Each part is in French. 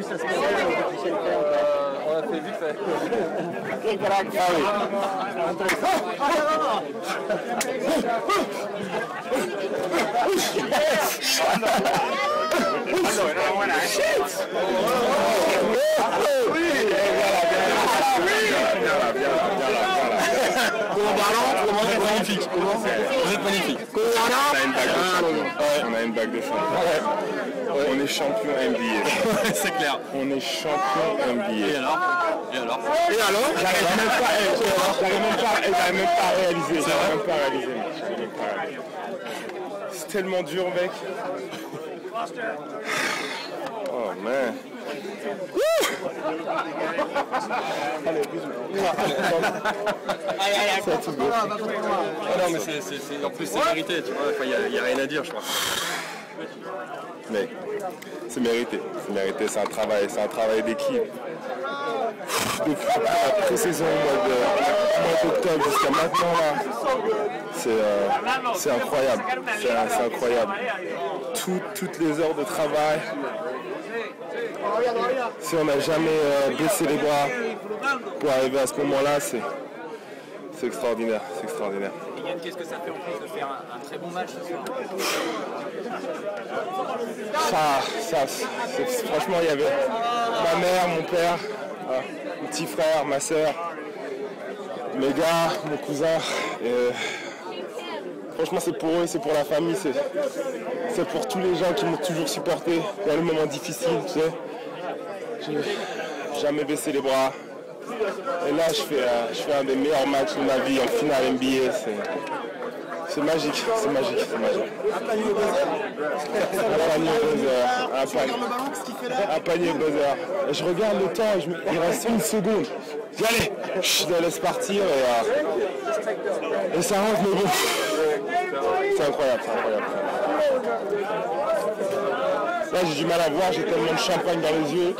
Ça se passe on a fait vite fait. Ah oui. Magnifique. Vous êtes magnifique. On a une bague de champion. On est champion NBA. C'est clair. On est champion NBA. Et alors? J'arrive même pas à réaliser. C'est tellement dur, mec. Oh man. Non mais en plus c'est mérité, tu vois, il n'y a rien à dire je crois. Mais c'est mérité, c'est un travail d'équipe. Depuis la pré-saison au mois d'octobre jusqu'à maintenant là, c'est incroyable. C'est incroyable. Toutes les heures de travail. Si on n'a jamais baissé les bras pour arriver à ce moment-là, c'est extraordinaire. Et Yann, qu'est-ce que ça fait en plus de faire un très bon match ce soir? Franchement, il y avait ma mère, mon père, mon petit frère, ma soeur, mes gars, mon cousin. Franchement, c'est pour eux, c'est pour la famille, c'est pour tous les gens qui m'ont toujours supporté dans les moments difficiles, tu sais. J'ai jamais baissé les bras. Et là, je fais un des meilleurs matchs de ma vie en finale NBA. C'est magique. Un panier au buzzer. Et je regarde le temps, il reste une seconde. Allez, je la laisse partir et ça rentre, mais bon. C'est incroyable. Là, j'ai du mal à voir, j'ai tellement de champagne dans les yeux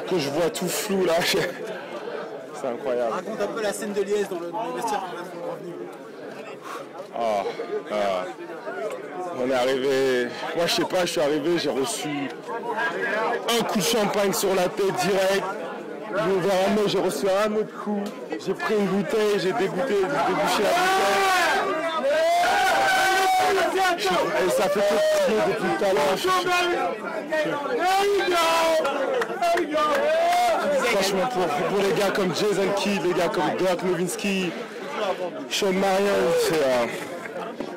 que je vois tout flou là. C'est incroyable. Raconte un peu la scène de liesse dans le vestiaire On est arrivé, moi je sais pas, je suis arrivé, j'ai reçu un coup de champagne sur la tête direct. J'ai reçu un autre coup, j'ai pris une bouteille, j'ai débouché la bouteille. Et ça fait que depuis tout à l'heure. Franchement, pour les gars comme Jason Kidd, les gars comme Dirk Nowitzki, Sean Marion,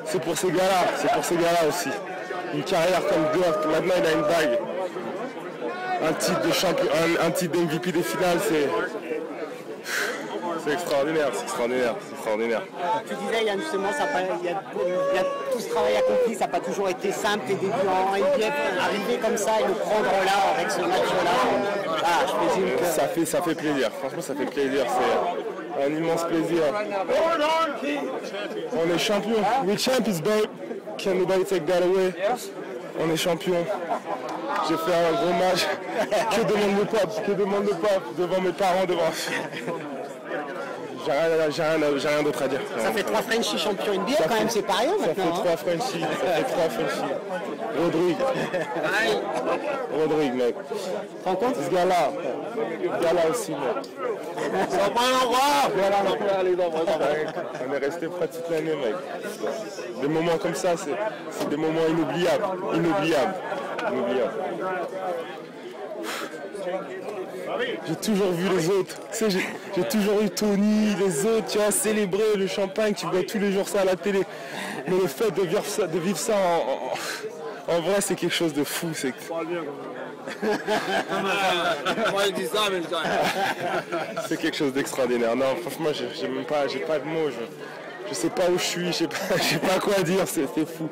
c'est pour ces gars-là aussi. Une carrière comme Dirk, maintenant il a une bague. Un titre de champion, un titre d'MVP des finales, c'est extraordinaire. Tu disais Yann justement, il y a tout ce travail accompli, ça n'a pas toujours été simple, tes débuts en NBA, arriver comme ça et le prendre là avec ce match-là, je présume que... Ça fait plaisir, franchement ça fait plaisir, c'est un immense plaisir. On est champion, we champions babe, can nobody take that away? On est champion. J'ai fait un gros match, que demande le pape, devant mes parents, devant... J'ai rien d'autre à dire. Ça fait 3 Frenchies champions NBA quand même, c'est pas rien maintenant. Ça fait 3 Frenchies. Rodrigue, mec. Tu te rends compte? Ce gars-là aussi, mec. On est resté près toute l'année, mec. Des moments comme ça, c'est des moments inoubliables. J'ai toujours vu les autres, tu sais, j'ai toujours eu Tony, les autres, tu vois, célébrer le champagne, tu vois tous les jours ça à la télé. Mais le fait de vivre ça en vrai, c'est quelque chose de fou. C'est quelque chose d'extraordinaire. Non, franchement, j'ai pas de mots. Je sais pas où je suis, je sais pas quoi dire. C'est fou.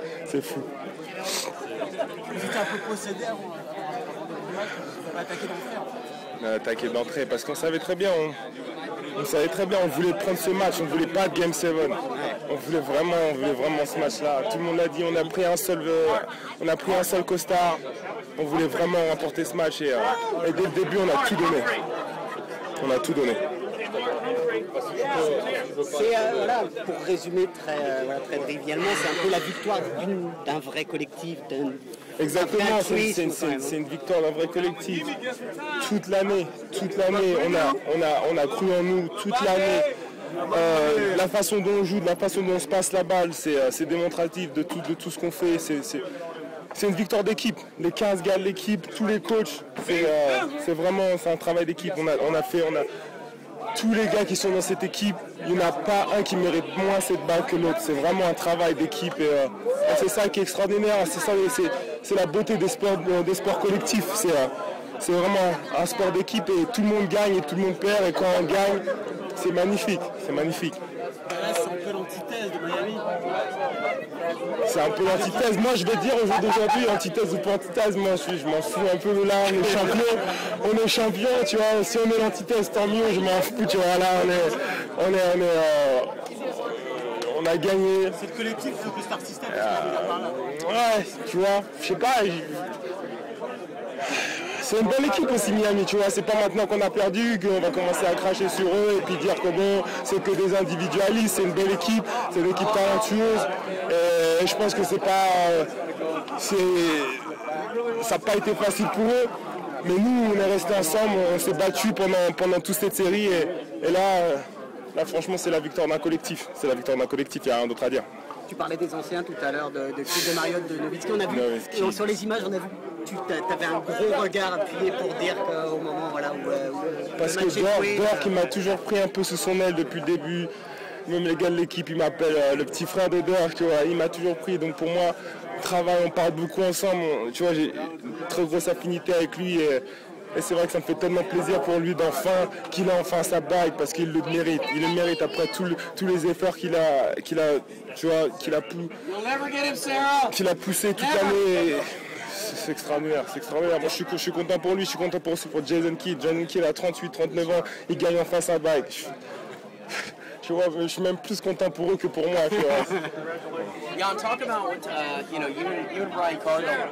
Vous étiez un peu possédé avant le match, vous avez attaqué d'entrée en fait. On a attaqué d'entrée parce qu'on savait très bien, on voulait prendre ce match, on ne voulait pas de Game 7. On voulait vraiment ce match-là. Tout le monde l'a dit, on a pris un seul costard. On voulait vraiment remporter ce match et dès le début, on a tout donné. C'est, voilà, pour résumer très brièvement, c'est un peu la victoire d'un vrai collectif. Exactement, c'est une victoire d'un vrai collectif. Toute l'année, on a cru en nous, toute l'année. La façon dont on joue, de la façon dont on se passe la balle, c'est démonstratif de tout ce qu'on fait. C'est une victoire d'équipe. Les 15 gars de l'équipe, tous les coachs, c'est un travail d'équipe. On a tous les gars qui sont dans cette équipe, il n'y en a pas un qui mérite moins cette balle que l'autre. C'est vraiment un travail d'équipe et c'est ça qui est extraordinaire. C'est la beauté des sports collectifs. C'est vraiment un sport d'équipe et tout le monde gagne et tout le monde perd et quand on gagne, c'est magnifique. C'est magnifique. C'est un peu l'antithèse de Miami. C'est un peu l'antithèse. Moi, je vais dire au jour d'aujourd'hui, antithèse ou pas antithèse, moi, je m'en fous un peu de là. On est champion, tu vois. Si on est l'antithèse, tant mieux, je m'en fous, tu vois. Là, on a gagné. C'est le collectif, le Star System. Ouais, tu vois, je sais pas. C'est une belle équipe aussi Miami, tu vois, c'est pas maintenant qu'on a perdu qu'on va commencer à cracher sur eux et puis dire que bon, c'est que des individualistes, c'est une belle équipe, c'est une équipe talentueuse et je pense que ça n'a pas été facile pour eux, mais nous on est restés ensemble, on s'est battus pendant toute cette série et là franchement c'est la victoire d'un collectif, il n'y a rien d'autre à dire. Tu parlais des anciens tout à l'heure, de Mariotte, de Nowitzki, on a vu, sur les images on a vu. Tu avais un gros regard appuyé pour dire qu'au moment où parce que Dor qui m'a toujours pris un peu sous son aile depuis le début, même les gars de l'équipe ils m'appellent le petit frère de Dor, tu vois, il m'a toujours pris, donc pour moi on travaille, on parle beaucoup ensemble, tu vois, j'ai une très grosse affinité avec lui et c'est vrai que ça me fait tellement plaisir pour lui qu'il a enfin sa bague parce qu'il le mérite. Il le mérite après tous les efforts qu'il a poussé toute l'année. C'est extraordinaire. Moi je suis content pour lui, je suis content aussi pour Jason Kidd. Jason Kidd a 38-39 ans, il gagne enfin sa bague. Je suis même plus content pour eux que pour moi. Jan, talk about what you and Brian Cardinal